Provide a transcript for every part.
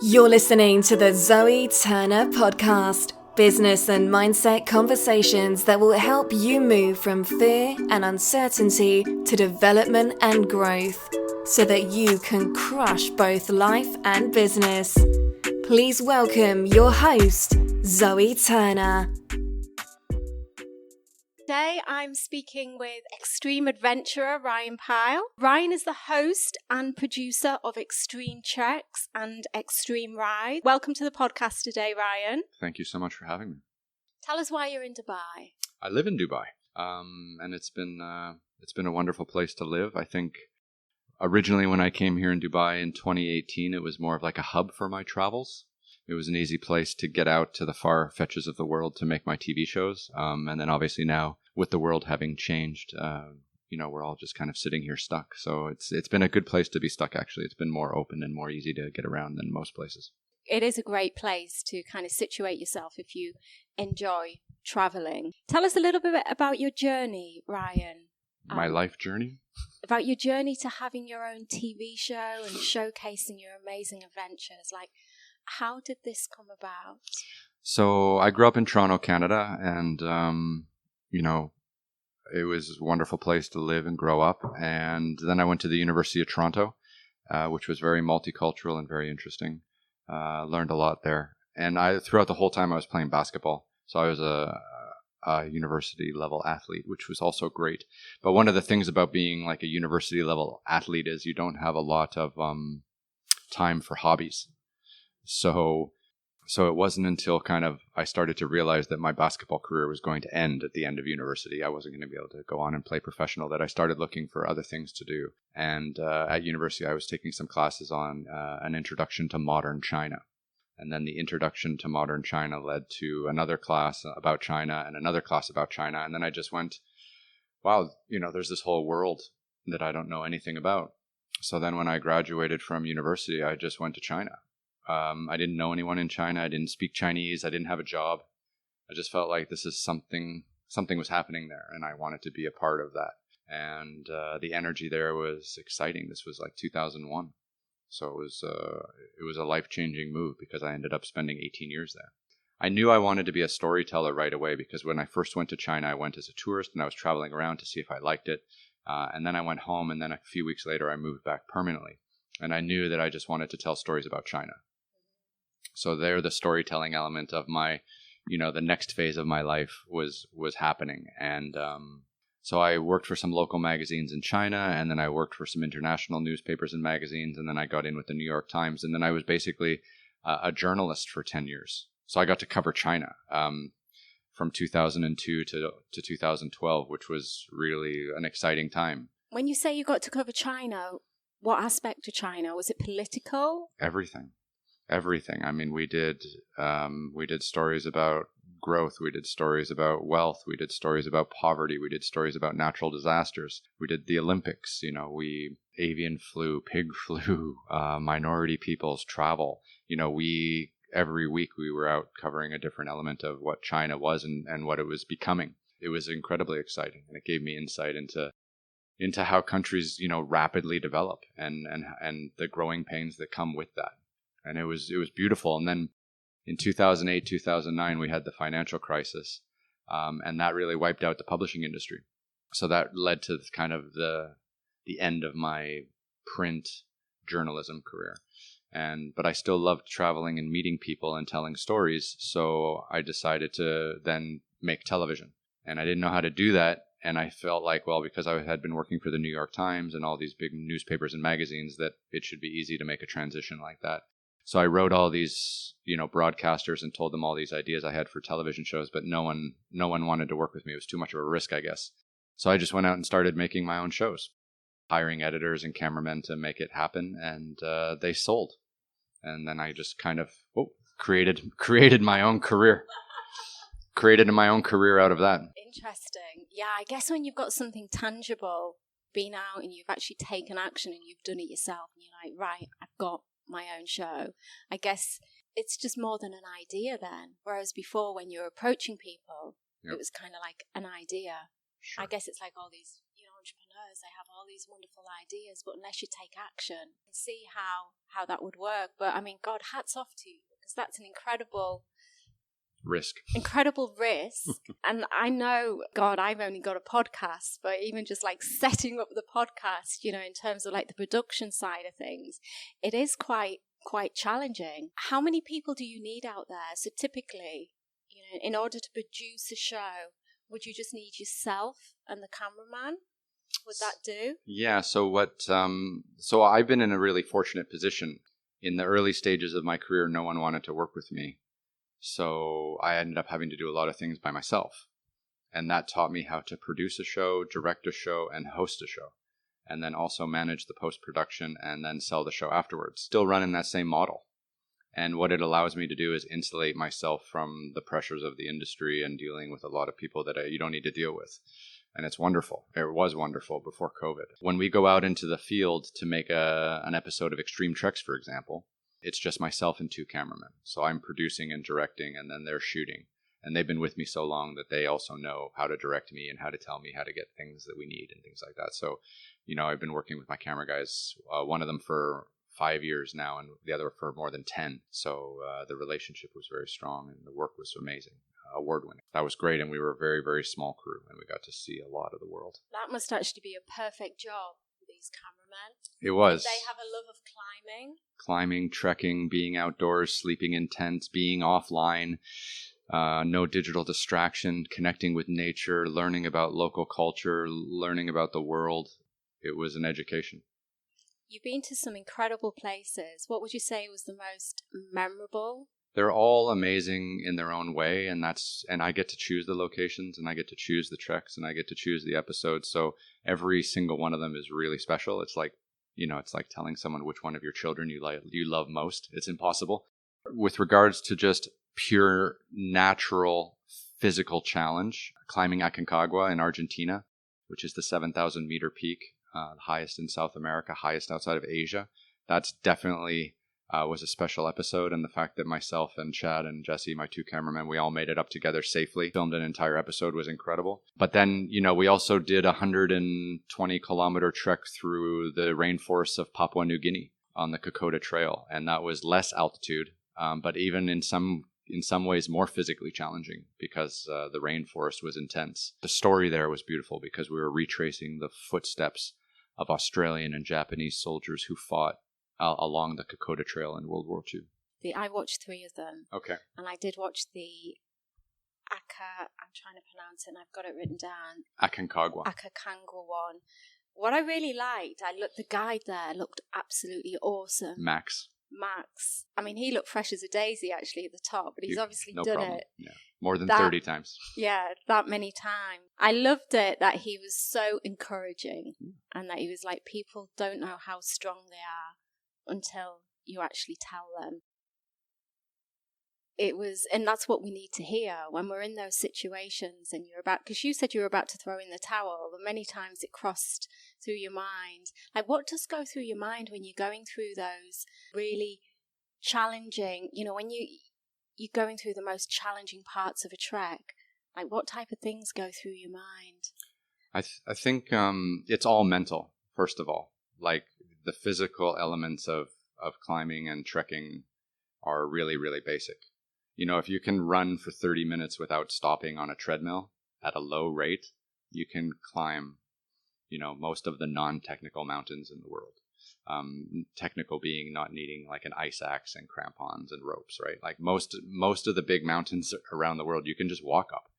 You're listening to the Zoe Turner Podcast, business and mindset conversations that will help you move from fear and uncertainty to development and growth so that you can crush both life and business. Please welcome your host, Zoe Turner. Today I'm speaking with extreme adventurer Ryan Pyle. Ryan is the host and producer of Extreme Treks and Extreme Rides. Welcome to the podcast today, Ryan. Thank you so much for having me. Tell us why you're in Dubai. I live in Dubai, and it's been a wonderful place to live. I think originally when I came here in Dubai in 2018, it was more of like a hub for my travels. It was an easy place to get out to the far fetches of the world to make my TV shows. And then obviously now with the world having changed, we're all just kind of sitting here stuck. So it's been a good place to be stuck, actually. It's been more open and more easy to get around than most places. It is a great place to kind of situate yourself if you enjoy traveling. Tell us a little bit about your journey, Ryan. My life journey? About your journey to having your own TV show and showcasing your amazing adventures. Like, how did this come about? So I grew up in Toronto, Canada, and, it was a wonderful place to live and grow up. And then I went to the University of Toronto, which was very multicultural and very interesting. Learned a lot there. And throughout the whole time I was playing basketball. So I was a university level athlete, which was also great. But one of the things about being like a university level athlete is you don't have a lot of time for hobbies. So it wasn't until kind of I started to realize that my basketball career was going to end at the end of university. I wasn't going to be able to go on and play professional, that I started looking for other things to do. And at university, I was taking some classes on an introduction to modern China. And then the introduction to modern China led to another class about China and another class about China. And then I just went, wow, there's this whole world that I don't know anything about. So then when I graduated from university, I just went to China. I didn't know anyone in China. I didn't speak Chinese. I didn't have a job. I just felt like this is something was happening there, and I wanted to be a part of that. And the energy there was exciting. This was like 2001. So it was a life-changing move because I ended up spending 18 years there. I knew I wanted to be a storyteller right away because when I first went to China, I went as a tourist and I was traveling around to see if I liked it. And then I went home, and then a few weeks later, I moved back permanently. And I knew that I just wanted to tell stories about China. So there, the storytelling element of my, the next phase of my life was happening. And so I worked for some local magazines in China, and then I worked for some international newspapers and magazines, and then I got in with the New York Times, and then I was basically a journalist for 10 years. So I got to cover China from 2002 to 2012, which was really an exciting time. When you say you got to cover China, what aspect of China? Was it political? Everything. I mean, we did stories about growth. We did stories about wealth. We did stories about poverty. We did stories about natural disasters. We did the Olympics. Avian flu, pig flu, minority peoples, travel. Every week we were out covering a different element of what China was and what it was becoming. It was incredibly exciting, and it gave me insight into how countries, rapidly develop and the growing pains that come with that. And it was beautiful. And then in 2008, 2009, we had the financial crisis, and that really wiped out the publishing industry. So that led to kind of the end of my print journalism career. But I still loved traveling and meeting people and telling stories. So I decided to then make television. And I didn't know how to do that. And I felt like, well, because I had been working for the New York Times and all these big newspapers and magazines, that it should be easy to make a transition like that. So I wrote all these, broadcasters and told them all these ideas I had for television shows, but no one wanted to work with me. It was too much of a risk, I guess. So I just went out and started making my own shows, hiring editors and cameramen to make it happen, and they sold. And then I just kind of created my own career. Created my own career out of that. Interesting. Yeah, I guess when you've got something tangible, been out and you've actually taken action and you've done it yourself, and you're like, right, I've got my own show. I guess it's just more than an idea then. Whereas before, when you were approaching people, It was kind of like an idea. Sure. I guess it's like all these entrepreneurs because they have all these wonderful ideas, but unless you take action and see how that would work. But I mean, God, hats off to you, because that's an incredible risk. And I know, God, I've only got a podcast, but even just like setting up the podcast, you know, in terms of like the production side of things, it is quite challenging. How many people do you need out there? So typically, you know, in order to produce a show, would you just need yourself and the cameraman? Would that do? Yeah. So I've been in a really fortunate position. In the early stages of my career, no one wanted to work with me. So I ended up having to do a lot of things by myself. And that taught me how to produce a show, direct a show, and host a show. And then also manage the post-production and then sell the show afterwards. Still running that same model. And what it allows me to do is insulate myself from the pressures of the industry and dealing with a lot of people that you don't need to deal with. And it's wonderful. It was wonderful before COVID. When we go out into the field to make an episode of Extreme Treks, for example, it's just myself and 2 cameramen. So I'm producing and directing, and then they're shooting. And they've been with me so long that they also know how to direct me and how to tell me how to get things that we need and things like that. So, you know, I've been working with my camera guys, one of them for 5 years now and the other for more than 10. So the relationship was very strong and the work was amazing. Award-winning. That was great, and we were a very, very small crew, and we got to see a lot of the world. That must actually be a perfect job for these cameramen. It was. Did they have a love of climbing? Climbing, trekking, being outdoors, sleeping in tents, being offline, no digital distraction, connecting with nature, learning about local culture, learning about the world. It was an education. You've been to some incredible places. What would you say was the most memorable? They're all amazing in their own way, and I get to choose the locations, and I get to choose the treks, and I get to choose the episodes. So every single one of them is really special. It's like, you know, it's like telling someone which one of your children you love most. It's impossible. With regards to just pure natural physical challenge, climbing Aconcagua in Argentina, which is the 7,000 meter peak, the highest in South America, highest outside of Asia. That's definitely was a special episode, and the fact that myself and Chad and Jesse, my 2 cameramen, we all made it up together safely, filmed an entire episode, was incredible. But then, you know, we also did a 120-kilometer trek through the rainforests of Papua New Guinea on the Kokoda Trail, and that was less altitude, but even in some ways more physically challenging because the rainforest was intense. The story there was beautiful because we were retracing the footsteps of Australian and Japanese soldiers who fought along the Kokoda Trail in World War II. I watched 3 of them. Okay. And I did watch the I'm trying to pronounce it, and I've got it written down. Aconcagua one. What I really liked, the guide there looked absolutely awesome. Max. I mean, he looked fresh as a daisy actually at the top, but he's obviously done problem. it. Yeah. More than 30 times. Yeah, that many times. I loved it that he was so encouraging and that he was like, people don't know how strong they are until you actually tell them. And that's what we need to hear when we're in those situations and because you said you were about to throw in the towel, and many times it crossed through your mind. Like, what does go through your mind when you're going through those really challenging, you know, when you're going through the most challenging parts of a trek? Like, what type of things go through your mind? I think it's all mental, first of all. Like, the physical elements of climbing and trekking are really, really basic. You know, if you can run for 30 minutes without stopping on a treadmill at a low rate, you can climb, you know, most of the non-technical mountains in the world. Technical being not needing like an ice axe and crampons and ropes, right? Like most of the big mountains around the world, you can just walk up.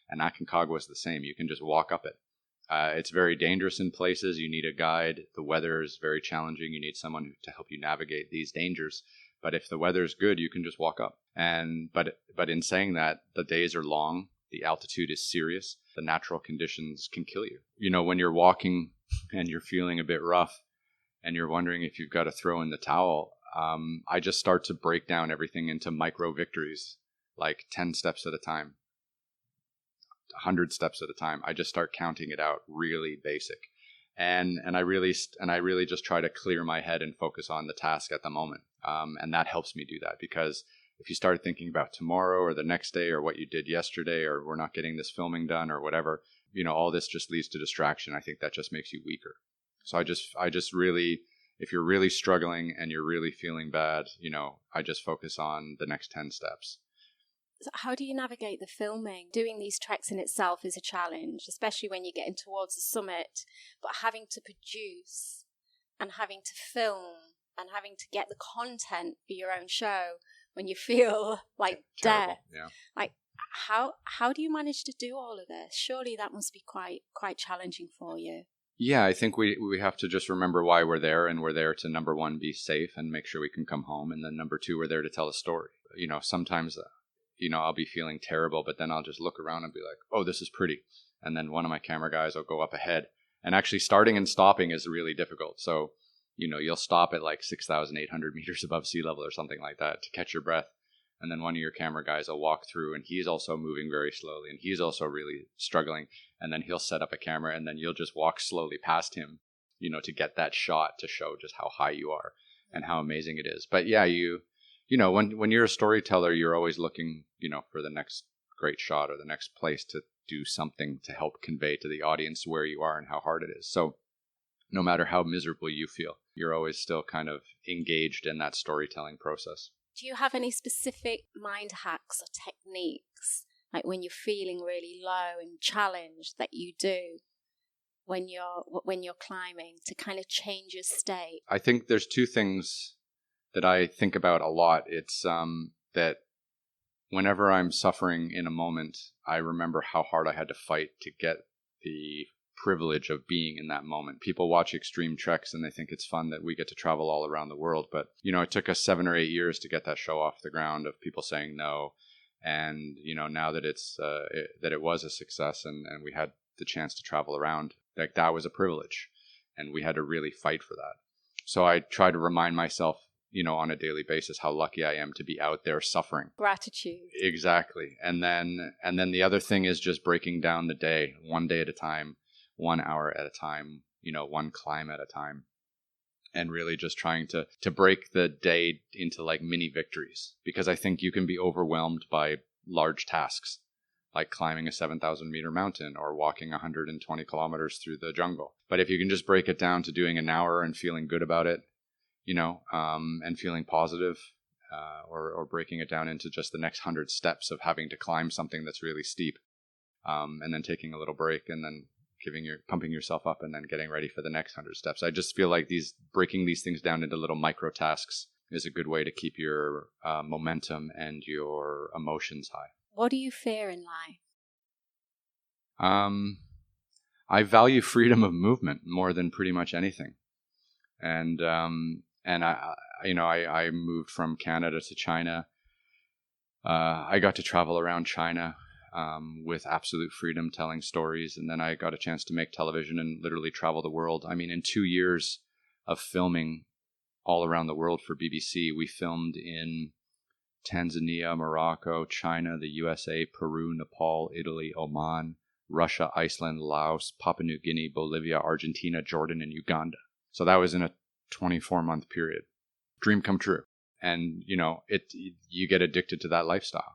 And Aconcagua is the same. You can just walk up it. It's very dangerous in places. You need a guide. The weather is very challenging. You need someone to help you navigate these dangers. But if the weather is good, you can just walk up. But in saying that, the days are long. The altitude is serious. The natural conditions can kill you. You know, when you're walking and you're feeling a bit rough and you're wondering if you've got to throw in the towel, I just start to break down everything into micro victories, like 10 steps at a time, 100 steps at a time. I just start counting it out, really basic. And I really just try to clear my head and focus on the task at the moment. And that helps me do that, because if you start thinking about tomorrow or the next day or what you did yesterday or we're not getting this filming done or whatever, all this just leads to distraction. I think that just makes you weaker. So I just really, if you're really struggling and you're really feeling bad, I just focus on the next 10 steps. So how do you navigate the filming? Doing these treks in itself is a challenge, especially when you're getting towards the summit, but having to produce and having to film and having to get the content for your own show when you feel like death. Yeah. Like, how do you manage to do all of this? Surely that must be quite challenging for you. Yeah, I think we have to just remember why we're there, and we're there to, number one, be safe and make sure we can come home, and then number two, we're there to tell a story. Sometimes I'll be feeling terrible, but then I'll just look around and be like, oh, this is pretty. And then one of my camera guys will go up ahead. And actually starting and stopping is really difficult. So, you'll stop at like 6,800 meters above sea level or something like that to catch your breath. And then one of your camera guys will walk through, and he's also moving very slowly, and he's also really struggling. And then he'll set up a camera, and then you'll just walk slowly past him, to get that shot to show just how high you are and how amazing it is. But yeah, when you're a storyteller, you're always looking, for the next great shot or the next place to do something to help convey to the audience where you are and how hard it is. So no matter how miserable you feel, you're always still kind of engaged in that storytelling process. Do you have any specific mind hacks or techniques, like when you're feeling really low and challenged, that you do when you're climbing to kind of change your state? I think there's two things that I think about a lot. It's that whenever I'm suffering in a moment, I remember how hard I had to fight to get the privilege of being in that moment. People watch extreme treks and they think it's fun that we get to travel all around the world. But, it took us 7 or 8 years to get that show off the ground, of people saying no. And, now that it was a success and we had the chance to travel around, like, that was a privilege, and we had to really fight for that. So I try to remind myself, on a daily basis, how lucky I am to be out there suffering. Gratitude. Exactly. And then the other thing is just breaking down the day, one day at a time, 1 hour at a time, one climb at a time, and really just trying to break the day into like mini victories, because I think you can be overwhelmed by large tasks, like climbing a 7,000 meter mountain or walking 120 kilometers through the jungle. But if you can just break it down to doing an hour and feeling good about it, and feeling positive, or breaking it down into just the next 100 steps of having to climb something that's really steep, and then taking a little break, and then pumping yourself up, and then getting ready for the next 100 steps. I just feel like breaking these things down into little micro tasks is a good way to keep your momentum and your emotions high. What do you fear in life? I value freedom of movement more than pretty much anything. And I moved from Canada to China. I got to travel around China with absolute freedom, telling stories. And then I got a chance to make television and literally travel the world. I mean, in 2 years of filming all around the world for BBC, we filmed in Tanzania, Morocco, China, the USA, Peru, Nepal, Italy, Oman, Russia, Iceland, Laos, Papua New Guinea, Bolivia, Argentina, Jordan, and Uganda. So that was in a 24-month period. Dream come true. And, you get addicted to that lifestyle.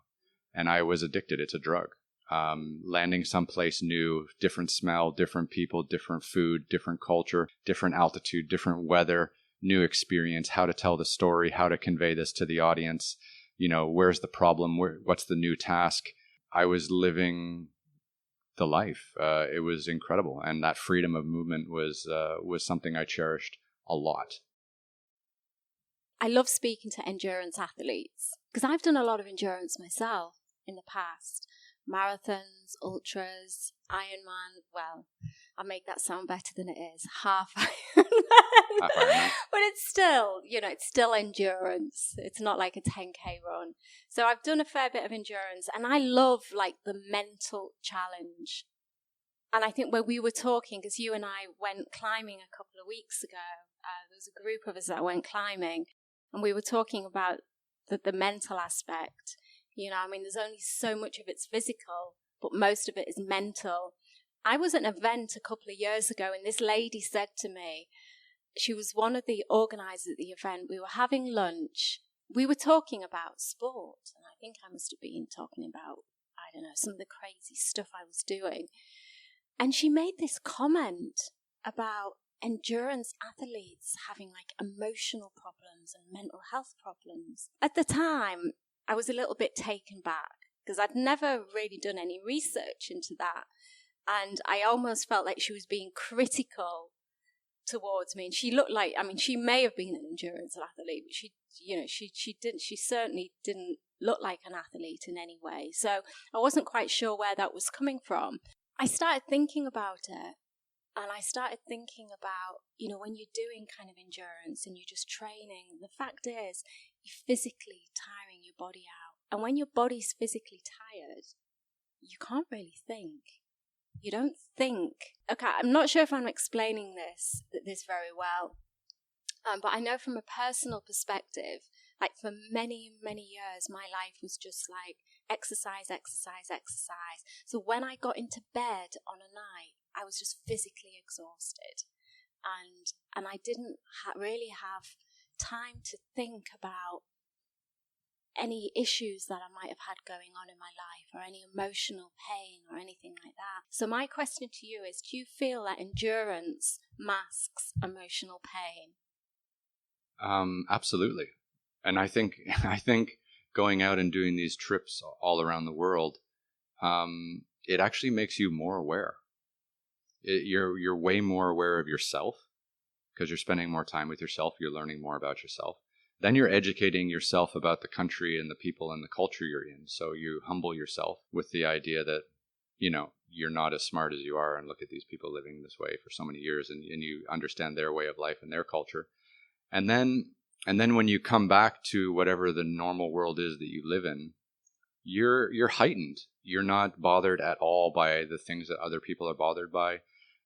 And I was addicted. It's a drug. Landing someplace new, different smell, different people, different food, different culture, different altitude, different weather, new experience, how to tell the story, how to convey this to the audience. Where's the problem? What's the new task? I was living the life. It was incredible. And that freedom of movement was something I cherished a lot. I love speaking to endurance athletes because I've done a lot of endurance myself in the past. Marathons, ultras, Ironman. Well, I'll make that sound better than it is. Half Ironman. But it's still, it's still endurance. It's not like a 10K run. So I've done a fair bit of endurance, and I love like the mental challenge. And I think when we were talking, because you and I went climbing a couple of weeks ago, there was a group of us that went climbing, and we were talking about the mental aspect. There's only so much of it's physical, but most of it is mental. I was at an event a couple of years ago, and this lady said to me, she was one of the organizers at the event, we were having lunch, we were talking about sport, and I think I must have been talking about, I don't know, some of the crazy stuff I was doing. And she made this comment about endurance athletes having like emotional problems and mental health problems. At the time, I was a little bit taken back because I'd never really done any research into that. And I almost felt like she was being critical towards me. And she looked like, I mean, she may have been an endurance athlete, but she certainly didn't look like an athlete in any way. So I wasn't quite sure where that was coming from. I started thinking about it, and I started thinking about, when you're doing kind of endurance and you're just training, the fact is you're physically tiring your body out. And when your body's physically tired, you can't really think. You don't think. Okay, I'm not sure if I'm explaining this very well, but I know from a personal perspective, like for many, many years, my life was just like exercise, exercise, exercise. So when I got into bed on a night, I was just physically exhausted. And I didn't really have time to think about any issues that I might have had going on in my life or any emotional pain or anything like that. So my question to you is, do you feel that endurance masks emotional pain? Absolutely. And I think going out and doing these trips all around the world, it actually makes you more aware. You're way more aware of yourself because you're spending more time with yourself. You're learning more about yourself. Then you're educating yourself about the country and the people and the culture you're in. So you humble yourself with the idea that, you're not as smart as you are, and look at these people living this way for so many years, and you understand their way of life and their culture. And then when you come back to whatever the normal world is that you live in, you're heightened. You're not bothered at all by the things that other people are bothered by.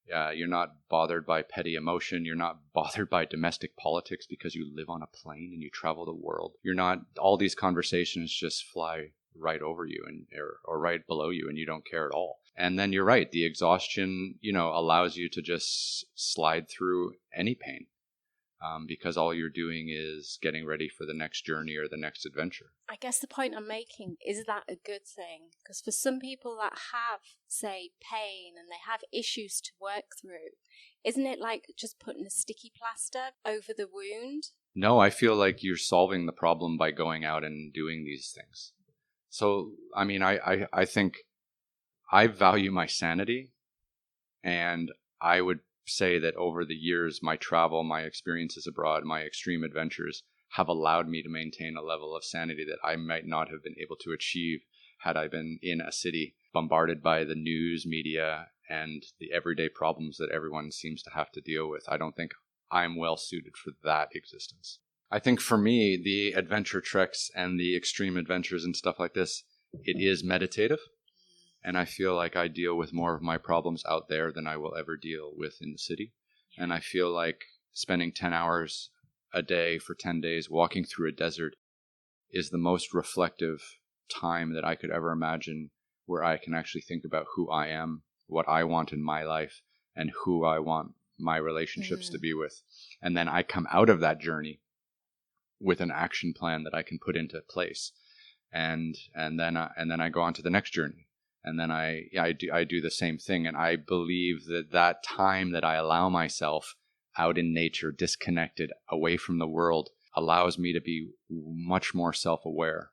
You're not bothered by petty emotion. You're not bothered by domestic politics because you live on a plane and you travel the world. You're not, all these conversations just fly right over you or right below you, and you don't care at all. And then you're right. The exhaustion, allows you to just slide through any pain. Because all you're doing is getting ready for the next journey or the next adventure. I guess the point I'm making, is that a good thing? Because for some people that have, say, pain and they have issues to work through, isn't it like just putting a sticky plaster over the wound? No, I feel like you're solving the problem by going out and doing these things. So, I mean, I think I value my sanity, and I would say that over the years, my travel, my experiences abroad, my extreme adventures have allowed me to maintain a level of sanity that I might not have been able to achieve had I been in a city bombarded by the news, media, and the everyday problems that everyone seems to have to deal with. I don't think I'm well suited for that existence. I think for me, the adventure treks and the extreme adventures and stuff like this, it is meditative. And I feel like I deal with more of my problems out there than I will ever deal with in the city. And I feel like spending 10 hours a day for 10 days walking through a desert is the most reflective time that I could ever imagine, where I can actually think about who I am, what I want in my life, and who I want my relationships to be with. And then I come out of that journey with an action plan that I can put into place. And then I go on to the next journey. And then I do the same thing. And I believe that time that I allow myself out in nature, disconnected, away from the world, allows me to be much more self-aware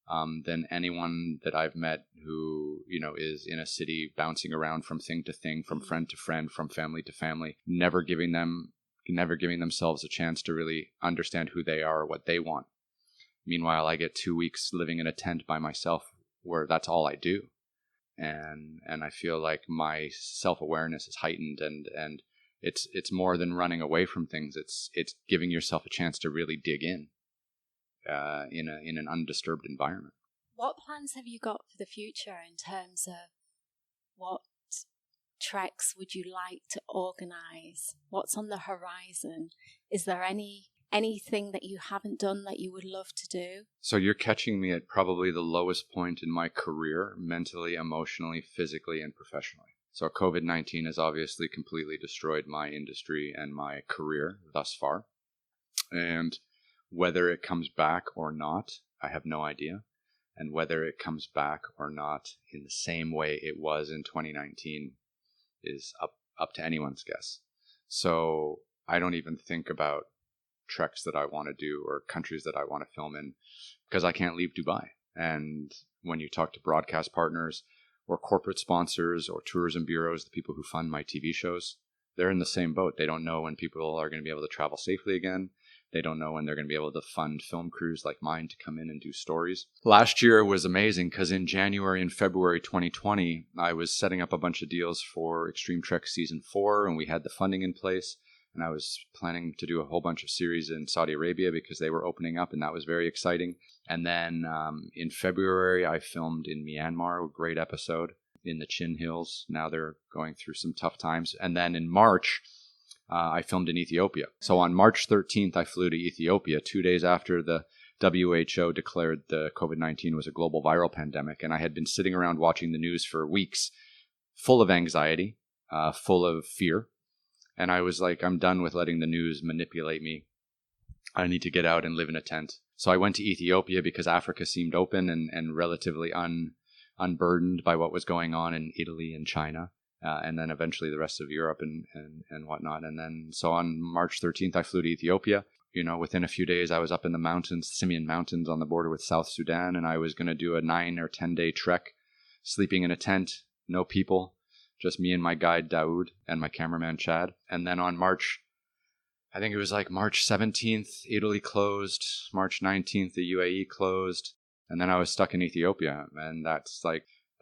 than anyone that I've met who, is in a city bouncing around from thing to thing, from friend to friend, from family to family, never giving themselves a chance to really understand who they are or what they want. Meanwhile, I get 2 weeks living in a tent by myself where that's all I do. And I feel like my self-awareness is heightened, and it's more than running away from things. It's giving yourself a chance to really dig in an undisturbed environment. What plans have you got for the future in terms of what treks would you like to organize? What's on the horizon? Is there anything that you haven't done that you would love to do? So you're catching me at probably the lowest point in my career, mentally, emotionally, physically, and professionally. So COVID-19 has obviously completely destroyed my industry and my career thus far. And whether it comes back or not, I have no idea. And whether it comes back or not in the same way it was in 2019, is up to anyone's guess. So I don't even think about treks that I want to do or countries that I want to film in because I can't leave Dubai. And when you talk to broadcast partners or corporate sponsors or tourism bureaus, the people who fund my TV shows, they're in the same boat. They don't know when people are going to be able to travel safely again. They don't know when they're going to be able to fund film crews like mine to come in and do stories. Last year was amazing because in January and February 2020, I was setting up a bunch of deals for Extreme Trek Season 4, and we had the funding in place. And I was planning to do a whole bunch of series in Saudi Arabia because they were opening up, and that was very exciting. And then in February, I filmed in Myanmar, a great episode, in the Chin Hills. Now they're going through some tough times. And then in March, I filmed in Ethiopia. So on March 13th, I flew to Ethiopia 2 days after the WHO declared the COVID-19 was a global viral pandemic. And I had been sitting around watching the news for weeks, full of anxiety, full of fear. And I was like, I'm done with letting the news manipulate me. I need to get out and live in a tent. So I went to Ethiopia because Africa seemed open and relatively unburdened by what was going on in Italy and China. And then eventually the rest of Europe and whatnot. And then, so on March 13th, I flew to Ethiopia. You know, within a few days, I was up in the mountains, Simien Mountains on the border with South Sudan. And I was going to do a 9 or 10 day trek, sleeping in a tent, no people, just me and my guide, Daoud, and my cameraman, Chad. And then on I think it was like March 17th, Italy closed. March 19th, the UAE closed. And then I was stuck in Ethiopia. And that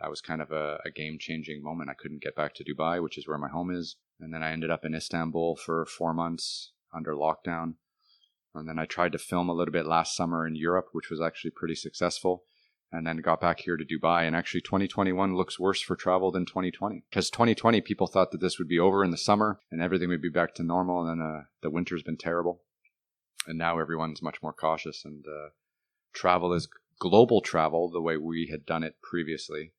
was kind of a game-changing moment. I couldn't get back to Dubai, which is where my home is. And then I ended up in Istanbul for 4 months under lockdown. And then I tried to film a little bit last summer in Europe, which was actually pretty successful. And then got back here to Dubai. And actually 2021 looks worse for travel than 2020. Because 2020, people thought that this would be over in the summer and everything would be back to normal. And then the winter's been terrible. And now everyone's much more cautious. And travel is global travel, the way we had done it previously,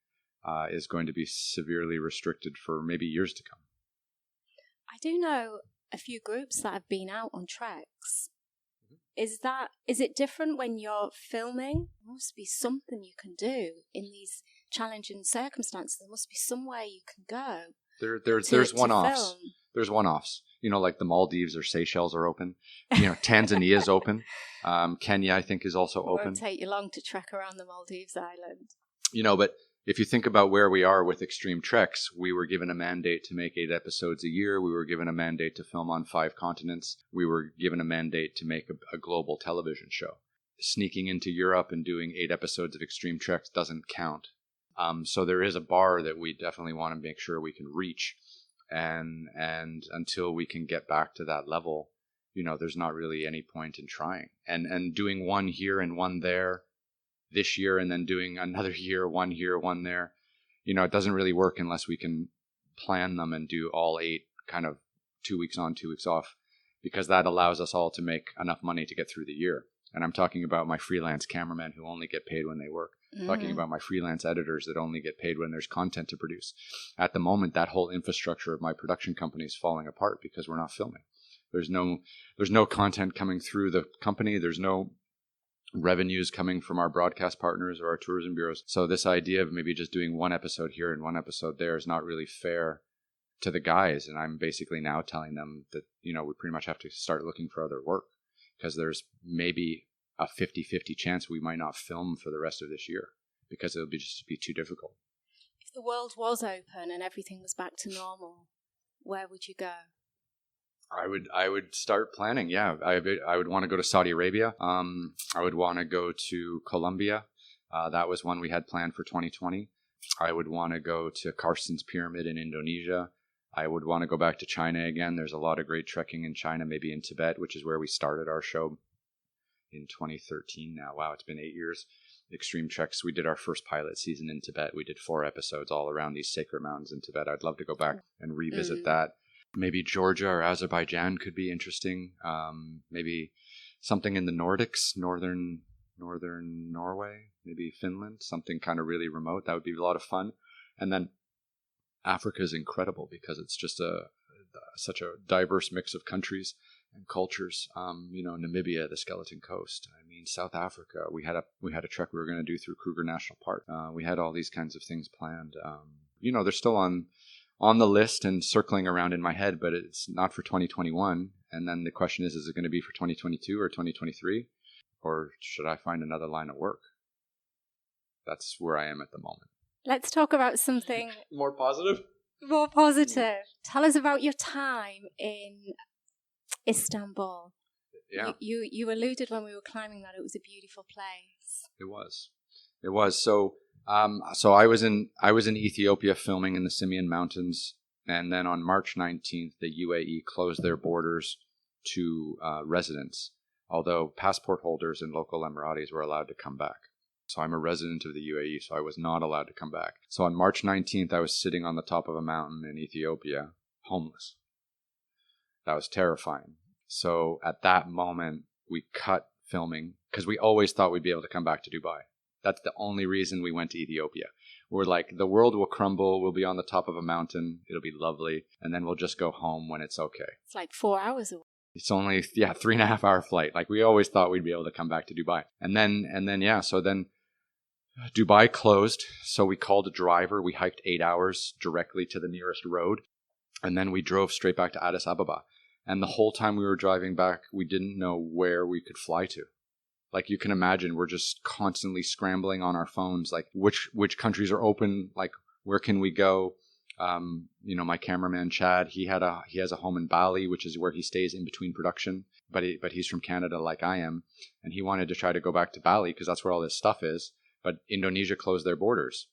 is going to be severely restricted for maybe years to come. I do know a few groups that have been out on treks. Is it different when you're filming? There must be something you can do in these challenging circumstances. There must be somewhere you can go. There's one-offs. There's one-offs. You know, like the Maldives or Seychelles are open. You know, Tanzania is open. Kenya, I think, is also open. It won't take you long to trek around the Maldives island. You know, but if you think about where we are with Extreme Treks, we were given a mandate to make 8 episodes a year. We were given a mandate to film on 5 continents. We were given a mandate to make a global television show. Sneaking into Europe and doing 8 episodes of Extreme Treks doesn't count. So there is a bar that we definitely want to make sure we can reach. And until we can get back to that level, you know, there's not really any point in trying. And doing 1 here and 1 there this year and then doing another year, 1 here, 1 there, you know, it doesn't really work unless we can plan them and do all 8 kind of 2 weeks on, 2 weeks off, because that allows us all to make enough money to get through the year. And I'm talking about my freelance cameramen who only get paid when they work. Talking about my freelance editors that only get paid when there's content to produce. At the moment, that whole infrastructure of my production company is falling apart because we're not filming. There's no content coming through the company. There's no revenues coming from our broadcast partners or our tourism bureaus. So this idea of maybe just doing 1 episode here and 1 episode there is not really fair to the guys. And I'm basically now telling them that, you know, we pretty much have to start looking for other work because there's maybe a 50-50 chance we might not film for the rest of this year because it'll just be too difficult. If the world was open and everything was back to normal, where would you go? I would start planning. Yeah, I would want to go to Saudi Arabia. I would want to go to Colombia. That was one we had planned for 2020. I would want to go to Karsten's Pyramid in Indonesia. I would want to go back to China again. There's a lot of great trekking in China, maybe in Tibet, which is where we started our show in 2013 now. Wow, it's been 8 years. Extreme Treks. We did our first pilot season in Tibet. We did 4 episodes all around these sacred mountains in Tibet. I'd love to go back and revisit that. Maybe Georgia or Azerbaijan could be interesting. Maybe something in the Nordics, northern Norway, maybe Finland, something kind of really remote. That would be a lot of fun. And then Africa is incredible because it's just such a diverse mix of countries and cultures. You know, Namibia, the Skeleton Coast. I mean, South Africa. We had a trek we were going to do through Kruger National Park. We had all these kinds of things planned. You know, they're still on on the list and circling around in my head, but it's not for 2021. And then the question is it going to be for 2022 or 2023? Or should I find another line of work? That's where I am at the moment. Let's talk about something more positive. More positive. Tell us about your time in Istanbul. Yeah. You alluded when we were climbing that it was a beautiful place. It was. So I was in Ethiopia filming in the Simien Mountains, and then on March 19th, the UAE closed their borders to residents, although passport holders and local Emiratis were allowed to come back. So I'm a resident of the UAE, so I was not allowed to come back. So on March 19th, I was sitting on the top of a mountain in Ethiopia, homeless. That was terrifying. So at that moment, we cut filming because we always thought we'd be able to come back to Dubai. That's the only reason we went to Ethiopia. We're like, the world will crumble. We'll be on the top of a mountain. It'll be lovely. And then we'll just go home when it's okay. It's like 4 hours away. It's only, 3.5 hour flight. Like we always thought we'd be able to come back to Dubai. And then Dubai closed. So we called a driver. We hiked 8 hours directly to the nearest road. And then we drove straight back to Addis Ababa. And the whole time we were driving back, we didn't know where we could fly to. Like you can imagine, we're just constantly scrambling on our phones, like which countries are open, like where can we go? My cameraman Chad, he has a home in Bali, which is where he stays in between production, but he's from Canada like I am, and he wanted to try to go back to Bali because that's where all this stuff is. But Indonesia closed their borders,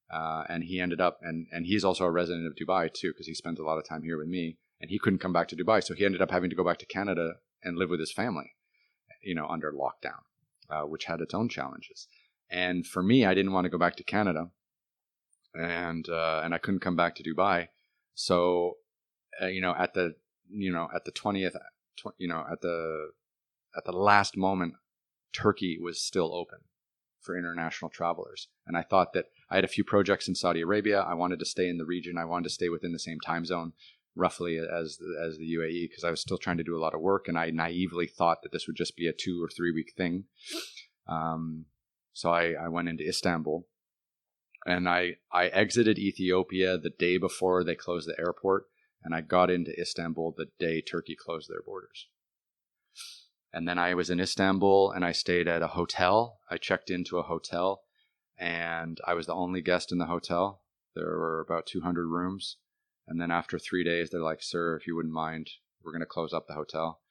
and he ended up, and he's also a resident of Dubai too because he spends a lot of time here with me. And he couldn't come back to Dubai, so he ended up having to go back to Canada and live with his family, under lockdown, which had its own challenges. And for me, I didn't want to go back to Canada, and I couldn't come back to Dubai. So, at the 20th, at the last moment, Turkey was still open for international travelers, and I thought that I had a few projects in Saudi Arabia. I wanted to stay in the region. I wanted to stay within the same time zone, roughly as the UAE, because I was still trying to do a lot of work, and I naively thought that this would just be a 2 or 3 week thing. So I went into Istanbul, and I exited Ethiopia the day before they closed the airport, and I got into Istanbul the day Turkey closed their borders. And then I was in Istanbul, and I stayed at a hotel. I checked into a hotel, and I was the only guest in the hotel. There were about 200 rooms. And then after 3 days, they're like, sir, if you wouldn't mind, we're going to close up the hotel.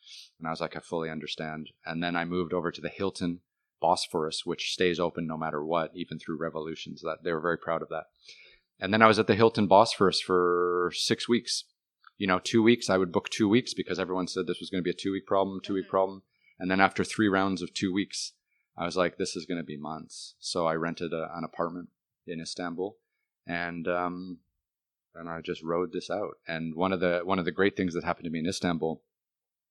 And I was like, I fully understand. And then I moved over to the Hilton Bosphorus, which stays open no matter what, even through revolutions. That they were very proud of that. And then I was at the Hilton Bosphorus for 6 weeks. 2 weeks, I would book 2 weeks because everyone said this was going to be a 2 week problem, 2 week problem. And then after 3 rounds of 2 weeks, I was like, this is going to be months. So I rented an apartment in Istanbul, and I just rode this out. And one of the great things that happened to me in Istanbul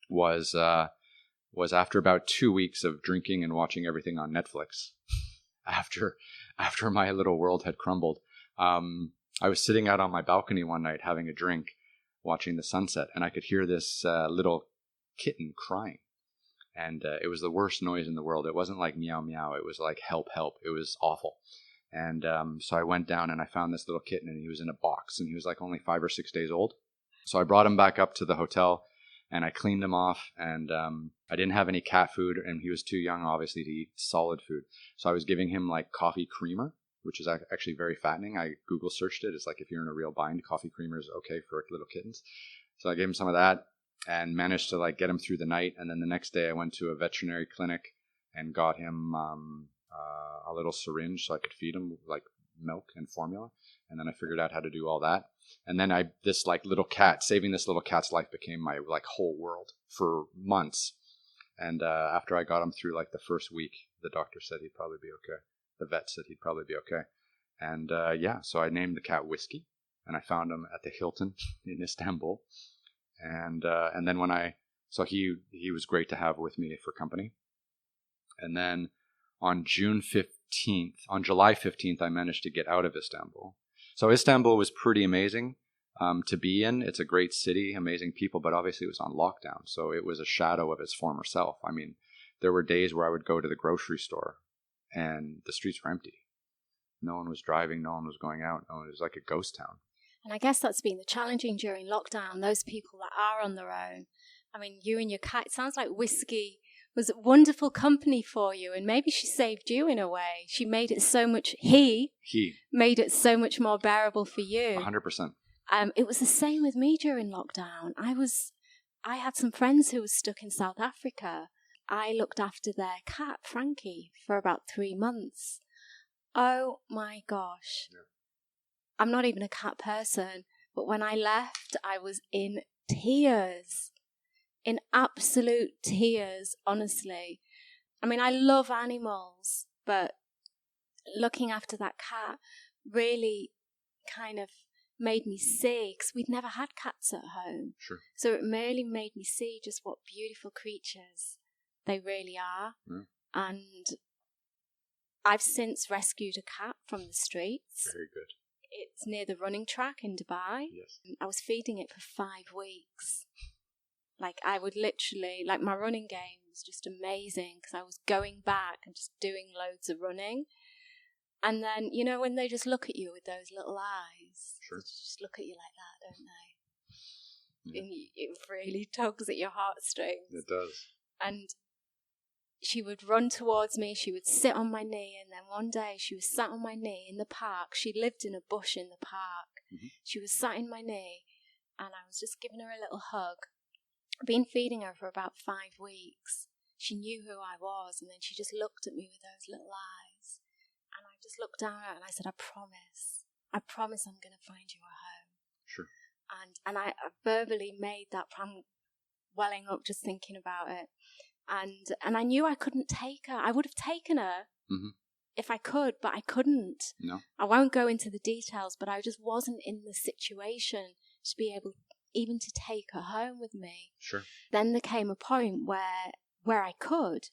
was after about 2 weeks of drinking and watching everything on Netflix, after my little world had crumbled, I was sitting out on my balcony one night having a drink, watching the sunset, and I could hear this little kitten crying. And it was the worst noise in the world. It wasn't like meow meow. It was like help, help. It was awful. And so I went down and I found this little kitten, and he was in a box, and he was like only 5 or 6 days old. So I brought him back up to the hotel, and I cleaned him off, and I didn't have any cat food, and he was too young, obviously, to eat solid food. So I was giving him like coffee creamer, which is actually very fattening. I Google searched it. It's like if you're in a real bind, coffee creamer is okay for little kittens. So I gave him some of that and managed to like get him through the night. And then the next day I went to a veterinary clinic and got him a little syringe so I could feed him like milk and formula. And then I figured out how to do all that. And then saving this little cat's life became my like whole world for months. And after I got him through like the first week, the doctor said he'd probably be okay. The vet said he'd probably be okay. And so I named the cat Whiskey, and I found him at the Hilton in Istanbul. And then he was great to have with me for company. And then on July 15th, I managed to get out of Istanbul. So Istanbul was pretty amazing to be in. It's a great city, amazing people, but obviously it was on lockdown. So it was a shadow of its former self. I mean, there were days where I would go to the grocery store and the streets were empty. No one was driving. No one was going out. It was like a ghost town. And I guess that's been the challenging during lockdown, those people that are on their own. I mean, you and your cat, it sounds like Whiskey was a wonderful company for you, and maybe she saved you in a way. She made it so much, he made it so much more bearable for you. 100%. It was the same with me during lockdown. I had some friends who were stuck in South Africa. I looked after their cat, Frankie, for about 3 months. Oh my gosh. Yeah. I'm not even a cat person, but when I left, I was in tears. In absolute tears, honestly. I mean, I love animals, but looking after that cat really kind of made me see, because we'd never had cats at home. Sure. So it really made me see just what beautiful creatures they really are. Mm. And I've since rescued a cat from the streets. Very good. It's near the running track in Dubai. Yes. I was feeding it for 5 weeks. Like, I would literally, like, my running game was just amazing because I was going back and just doing loads of running. And then, you know, when they just look at you with those little eyes, sure. They just look at you like that, don't they? Yeah. And it really tugs at your heartstrings. It does. And she would run towards me, she would sit on my knee, and then one day she was sat on my knee in the park. She lived in a bush in the park. Mm-hmm. She was sat in my knee, and I was just giving her a little hug. I'd been feeding her for about 5 weeks. She knew who I was, and then she just looked at me with those little eyes. And I just looked down at her and I said, I promise I'm going to find you a home. Sure. And I verbally made that, I'm welling up just thinking about it. And I knew I couldn't take her. I would have taken her if I could, but I couldn't. No. I won't go into the details, but I just wasn't in the situation to be able even to take her home with me. Sure. Then there came a point where I could.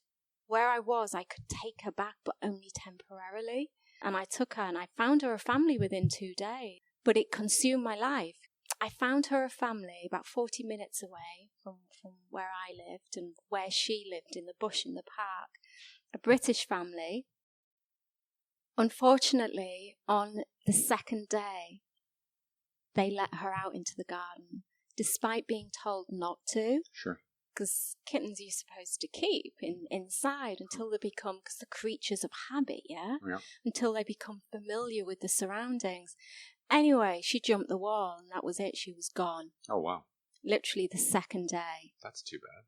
Where I was, I could take her back, but only temporarily. And I took her and I found her a family within 2 days. But it consumed my life. I found her a family about 40 minutes away from where I lived and where she lived, in the bush in the park. A British family. Unfortunately, on the second day, they let her out into the garden, despite being told not to. Sure. Because kittens you're supposed to keep inside until they become, because the creatures of habit, yeah? Until they become familiar with the surroundings. Anyway, she jumped the wall and that was it. She was gone. Oh, wow. Literally the second day. That's too bad.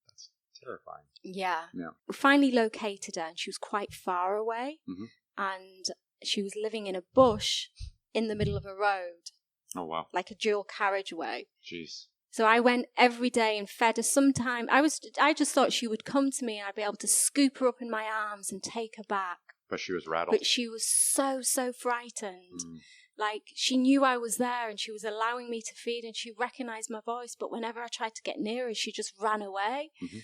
That's terrifying. Yeah. Yeah. We finally located her and she was quite far away. Mm-hmm. And she was living in a bush in the middle of a road. Oh, wow. Like a dual carriageway. Jeez. So I went every day and fed her. Sometime I just thought she would come to me and I'd be able to scoop her up in my arms and take her back. But she was rattled. But she was so frightened. Like, she knew I was there and she was allowing me to feed and she recognized my voice. But whenever I tried to get near her, she just ran away. Mm-hmm.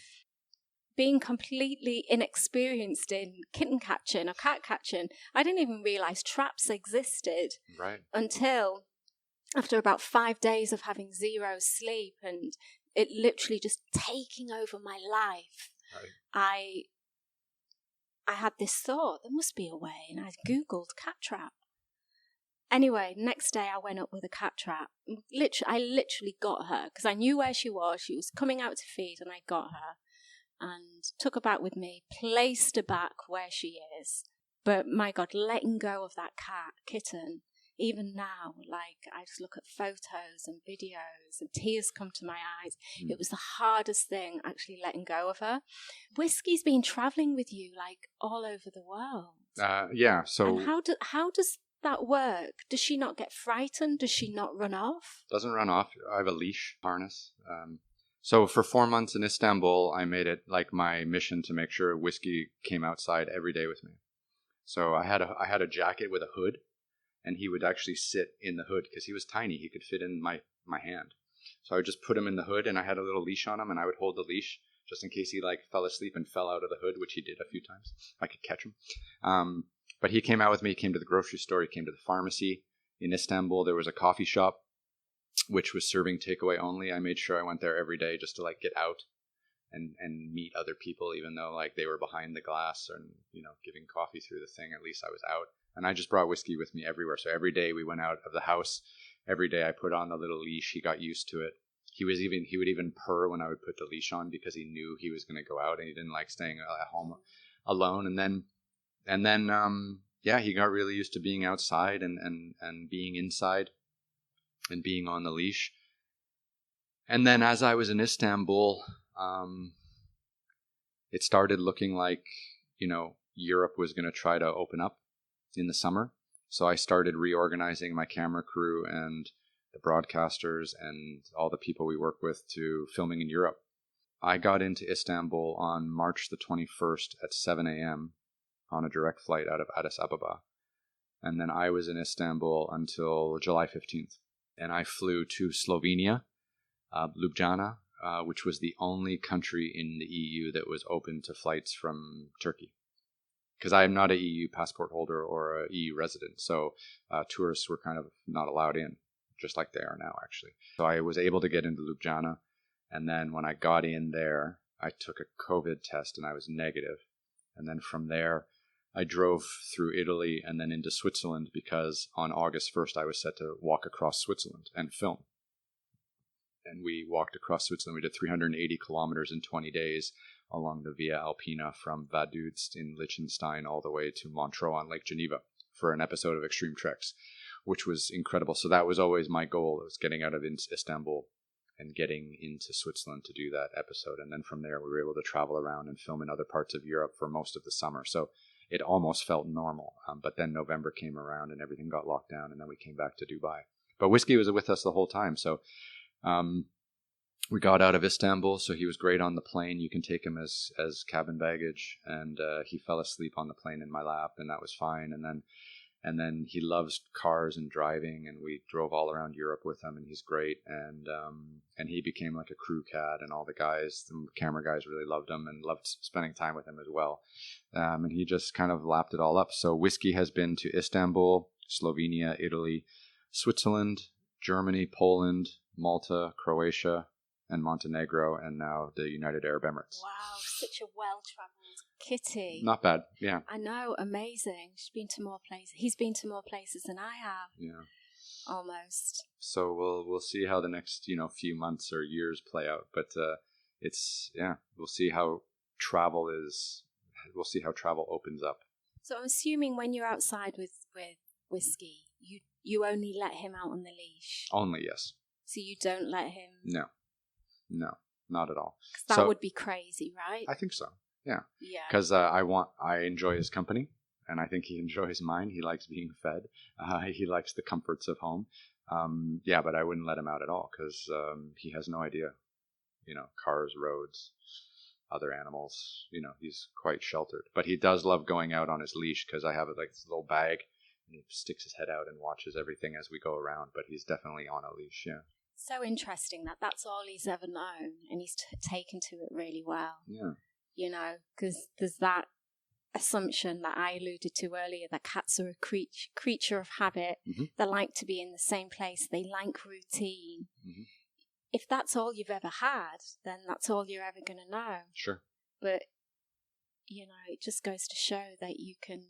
Being completely inexperienced in kitten catching or cat catching, I didn't even realize traps existed. Right. Until after about 5 days of having zero sleep and it literally just taking over my life, right. I had this thought, there must be a way, and I Googled cat trap. Anyway, next day I went up with a cat trap. I literally got her, because I knew where she was. She was coming out to feed, and I got her and took her back with me, placed her back where she is. But my God, letting go of that kitten, even now, like, I just look at photos and videos and tears come to my eyes. It was the hardest thing, actually letting go of her. Whiskey's been traveling with you, like, all over the world. Yeah, so... And how does that work? Does she not get frightened? Does she not run off? Doesn't run off. I have a leash harness. So for 4 months in Istanbul, I made it like my mission to make sure Whiskey came outside every day with me. So I had a jacket with a hood. And he would actually sit in the hood because he was tiny. He could fit in my hand. So I would just put him in the hood and I had a little leash on him and I would hold the leash just in case he like fell asleep and fell out of the hood, which he did a few times. I could catch him. But he came out with me. He came to the grocery store. He came to the pharmacy. In Istanbul, there was a coffee shop which was serving takeaway only. I made sure I went there every day just to like get out and meet other people, even though like they were behind the glass and, giving coffee through the thing. At least I was out. And I just brought whiskey with me everywhere. So every day we went out of the house. Every day I put on the little leash. He got used to it. He would even purr when I would put the leash on, because he knew he was going to go out and he didn't like staying at home alone. And then he got really used to being outside and being inside and being on the leash. And then as I was in Istanbul, it started looking like, Europe was going to try to open up in the summer. So I started reorganizing my camera crew and the broadcasters and all the people we work with to filming in Europe. I got into Istanbul on March the 21st at 7 a.m. on a direct flight out of Addis Ababa. And then I was in Istanbul until July 15th. And I flew to Slovenia, Ljubljana, which was the only country in the EU that was open to flights from Turkey. Because I am not an EU passport holder or an EU resident, so tourists were kind of not allowed in, just like they are now, actually. So I was able to get into Ljubljana, and then when I got in there, I took a COVID test and I was negative. And then from there, I drove through Italy and then into Switzerland, because on August 1st, I was set to walk across Switzerland and film. And we walked across Switzerland. We did 380 kilometers in 20 days along the Via Alpina from Vaduz in Liechtenstein all the way to Montreux on Lake Geneva for an episode of Extreme Treks, which was incredible. So that was always my goal, was getting out of Istanbul and getting into Switzerland to do that episode. And then from there, we were able to travel around and film in other parts of Europe for most of the summer. So it almost felt normal. But then November came around and everything got locked down, and then we came back to Dubai. But Whiskey was with us the whole time. So we got out of Istanbul, so he was great on the plane. You can take him as cabin baggage, and he fell asleep on the plane in my lap, and that was fine. And then he loves cars and driving, and we drove all around Europe with him, and he's great. And he became like a crew cat, and all the camera guys really loved him and loved spending time with him as well. And he just kind of lapped it all up. So Whiskey has been to Istanbul, Slovenia, Italy, Switzerland, Germany, Poland, Malta, Croatia, and Montenegro, and now the United Arab Emirates. Wow, such a well-travelled kitty. Not bad, yeah. I know, amazing. She's been to more places. He's been to more places than I have. Yeah. Almost. So we'll see how the next few months or years play out, but we'll see how travel is. We'll see how travel opens up. So I'm assuming when you're outside with Whiskey, you only let him out on the leash. Only, yes. So you don't let him. No, not at all. That would be crazy, right? I think so. Yeah. Yeah. Because I enjoy his company, and I think he enjoys mine. He likes being fed. He likes the comforts of home. But I wouldn't let him out at all, because he has no idea. Cars, roads, other animals. He's quite sheltered. But he does love going out on his leash, because I have this little bag, and he sticks his head out and watches everything as we go around. But he's definitely on a leash, yeah. So interesting that's all he's ever known, and he's taken to it really well. Yeah. Because there's that assumption that I alluded to earlier, that cats are a creature of habit. Mm-hmm. They like to be in the same place. They like routine. Mm-hmm. If that's all you've ever had, then that's all you're ever going to know. Sure. But, it just goes to show that you can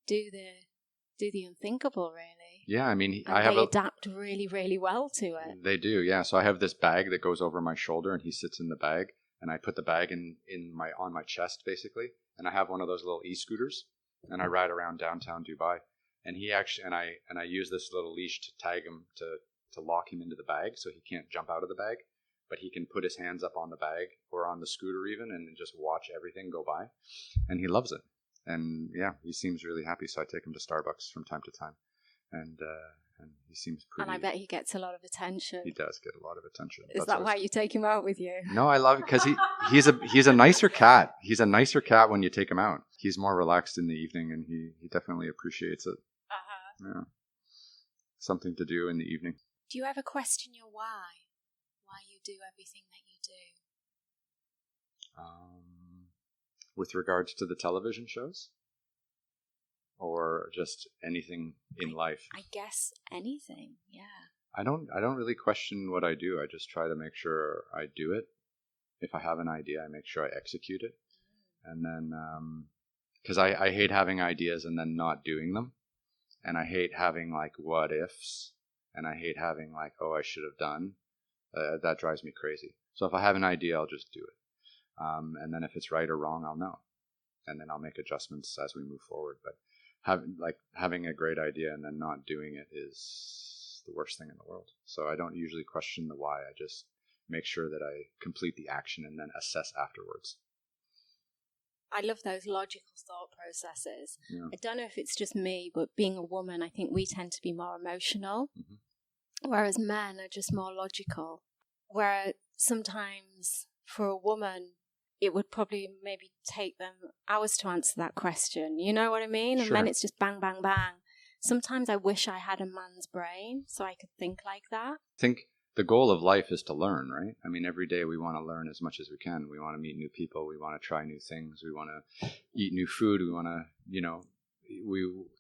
do the unthinkable, really. Yeah, I mean, they adapt really, really well to it. They do, yeah. So I have this bag that goes over my shoulder, and he sits in the bag, and I put the bag on my chest, basically, and I have one of those little e-scooters, and I ride around downtown Dubai, and he actually and I use this little leash to tag him to lock him into the bag, so he can't jump out of the bag, but he can put his hands up on the bag or on the scooter even, and just watch everything go by, and he loves it. And yeah, he seems really happy. So I take him to Starbucks from time to time, and he seems pretty. And I bet he gets a lot of attention. He does get a lot of attention. Is that why you take him out with you? No, I love it because he's a nicer cat. He's a nicer cat when you take him out. He's more relaxed in the evening, and he definitely appreciates it. Yeah, something to do in the evening. Do you ever question your why? Why you do everything that you do? With regards to the television shows? Or just anything in life? I guess anything, yeah. I don't really question what I do. I just try to make sure I do it If I have an idea, I make sure I execute it. And then, because I hate having ideas and then not doing them. And I hate having like what ifs. And I hate having like, oh, I should have done. That drives me crazy. So if I have an idea, I'll just do it. And then if it's right or wrong, I'll know. And then I'll make adjustments as we move forward. But having a great idea and then not doing it is the worst thing in the world. So I don't usually question the why. I just make sure that I complete the action and then assess afterwards. I love those logical thought processes. Yeah. I don't know if it's just me, but being a woman, I think we tend to be more emotional, Mm-hmm. whereas men are just more logical. Where sometimes for a woman, it would probably maybe take them hours to answer that question. You know what I mean? And Sure. then it's just bang, bang, bang. Sometimes I wish I had a man's brain so I could think like that. I think the goal of life is to learn, right? I mean, every day we want to learn as much as we can. We want to meet new people. We want to try new things. We want to eat new food. We want to,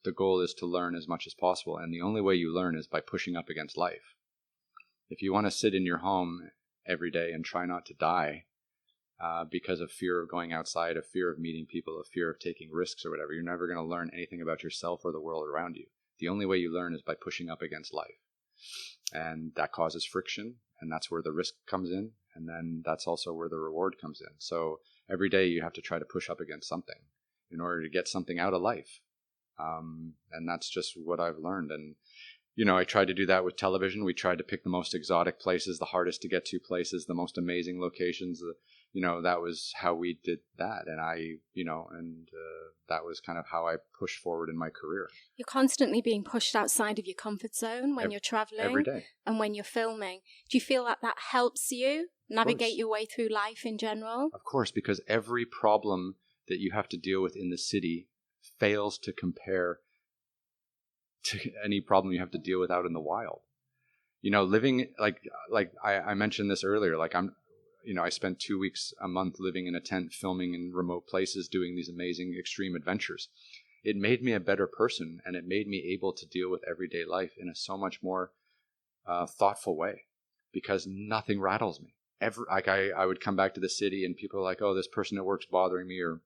the goal is to learn as much as possible. And the only way you learn is by pushing up against life. If you want to sit in your home every day and try not to die because of fear of going outside, of fear of meeting people, of fear of taking risks or whatever, you're never going to learn anything about yourself or the world around you. The only way you learn is by pushing up against life. And that causes friction, and that's where the risk comes in. And then that's also where the reward comes in. So every day you have to try to push up against something in order to get something out of life. And that's just what I've learned. And, I tried to do that with television. We tried to pick the most exotic places, the hardest to get to places, the most amazing locations. That was how we did that. And that was kind of how I pushed forward in my career. You're constantly being pushed outside of your comfort zone when you're traveling. Every day. And when you're filming. Do you feel that helps you navigate your way through life in general? Of course, because every problem that you have to deal with in the city fails to compare to any problem you have to deal with out in the wild. Living like I mentioned this earlier, I spent 2 weeks a month living in a tent, filming in remote places, doing these amazing extreme adventures. It made me a better person, and it made me able to deal with everyday life in a so much more thoughtful way, because nothing rattles me. I would come back to the city and people are like, oh, this person at work's bothering me, or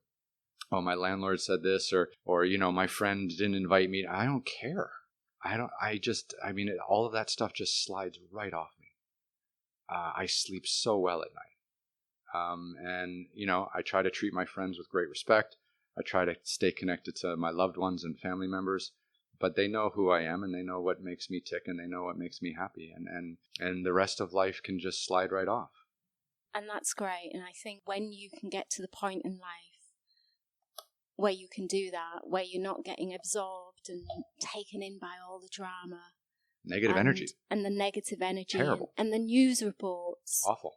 oh, my landlord said this, or my friend didn't invite me. I don't care. All of that stuff just slides right off me. I sleep so well at night. I try to treat my friends with great respect. I try to stay connected to my loved ones and family members, but they know who I am, and they know what makes me tick, and they know what makes me happy. And the rest of life can just slide right off. And that's great. And I think when you can get to the point in life where you can do that, where you're not getting absorbed and taken in by all the drama. Negative energy. And the negative energy. Terrible. And the news reports. Awful.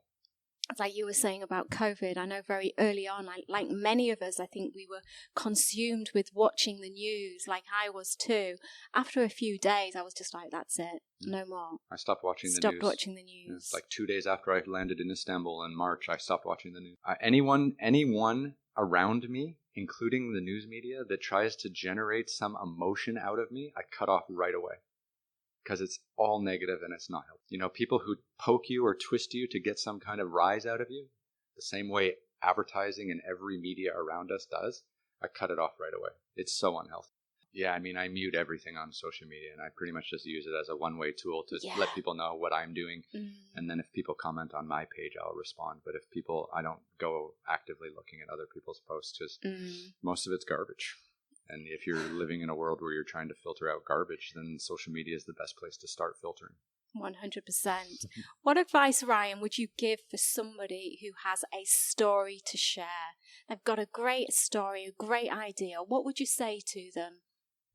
Like you were saying about COVID, I know very early on, like many of us, I think we were consumed with watching the news, like I was too. After a few days, I was just like, that's it, no more. I stopped watching the news. Stopped watching the news. It's like 2 days after I landed in Istanbul in March, I stopped watching the news. Anyone around me, including the news media, that tries to generate some emotion out of me, I cut off right away. Because it's all negative and it's not helpful. People who poke you or twist you to get some kind of rise out of you, the same way advertising and every media around us does, I cut it off right away. It's so unhealthy. Yeah, I mute everything on social media, and I pretty much just use it as a one-way tool to let people know what I'm doing. And then if people comment on my page, I'll respond. But I don't go actively looking at other people's posts, because most of it's garbage. And if you're living in a world where you're trying to filter out garbage, then social media is the best place to start filtering. 100%. What advice, Ryan, would you give for somebody who has a story to share? They've got a great story, a great idea. What would you say to them?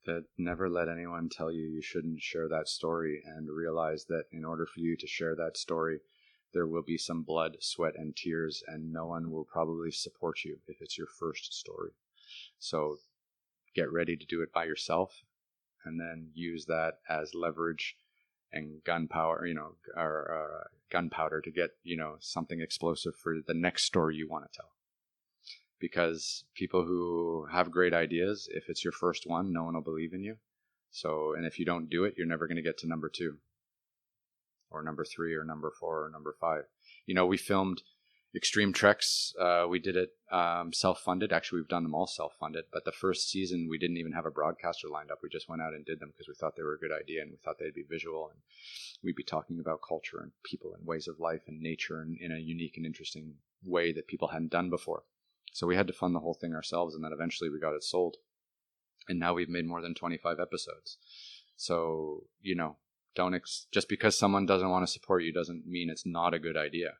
That never let anyone tell you shouldn't share that story, and realize that in order for you to share that story, there will be some blood, sweat, and tears, and no one will probably support you if it's your first story. So get ready to do it by yourself, and then use that as leverage and gunpowder, gunpowder to get, something explosive for the next story you want to tell. Because people who have great ideas, if it's your first one, no one will believe in you. So, and if you don't do it, you're never going to get to number 2 or number 3 or number 4 or number 5. We filmed Extreme Treks, we did it self-funded. Actually, we've done them all self-funded. But the first season, we didn't even have a broadcaster lined up. We just went out and did them because we thought they were a good idea, and we thought they'd be visual, and we'd be talking about culture and people and ways of life and nature in a unique and interesting way that people hadn't done before. So we had to fund the whole thing ourselves, and then eventually we got it sold. And now we've made more than 25 episodes. So, just because someone doesn't want to support you doesn't mean it's not a good idea.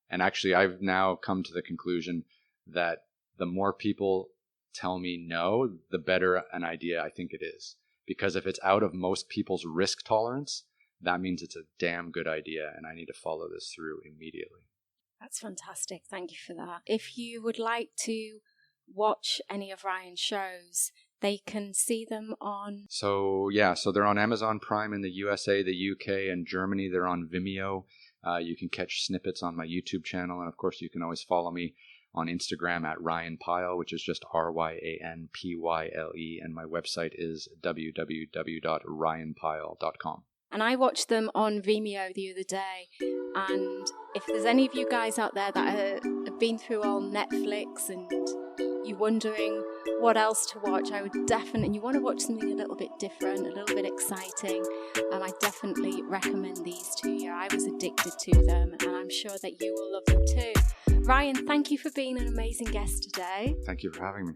And actually, I've now come to the conclusion that the more people tell me no, the better an idea I think it is. Because if it's out of most people's risk tolerance, that means it's a damn good idea, and I need to follow this through immediately. That's fantastic. Thank you for that. If you would like to watch any of Ryan's shows, they can see them on... So they're on Amazon Prime in the USA, the UK, and Germany. They're on Vimeo. You can catch snippets on my YouTube channel. And of course, you can always follow me on Instagram at Ryan Pyle, which is just RyanPyle. And my website is www.ryanpyle.com. And I watched them on Vimeo the other day. And if there's any of you guys out there that have been through all Netflix and you're wondering what else to watch, I would definitely, you want to watch something a little bit different, a little bit exciting, I definitely recommend these to you. I was addicted to them, and I'm sure that you will love them too. Ryan, thank you for being an amazing guest today. Thank you for having me.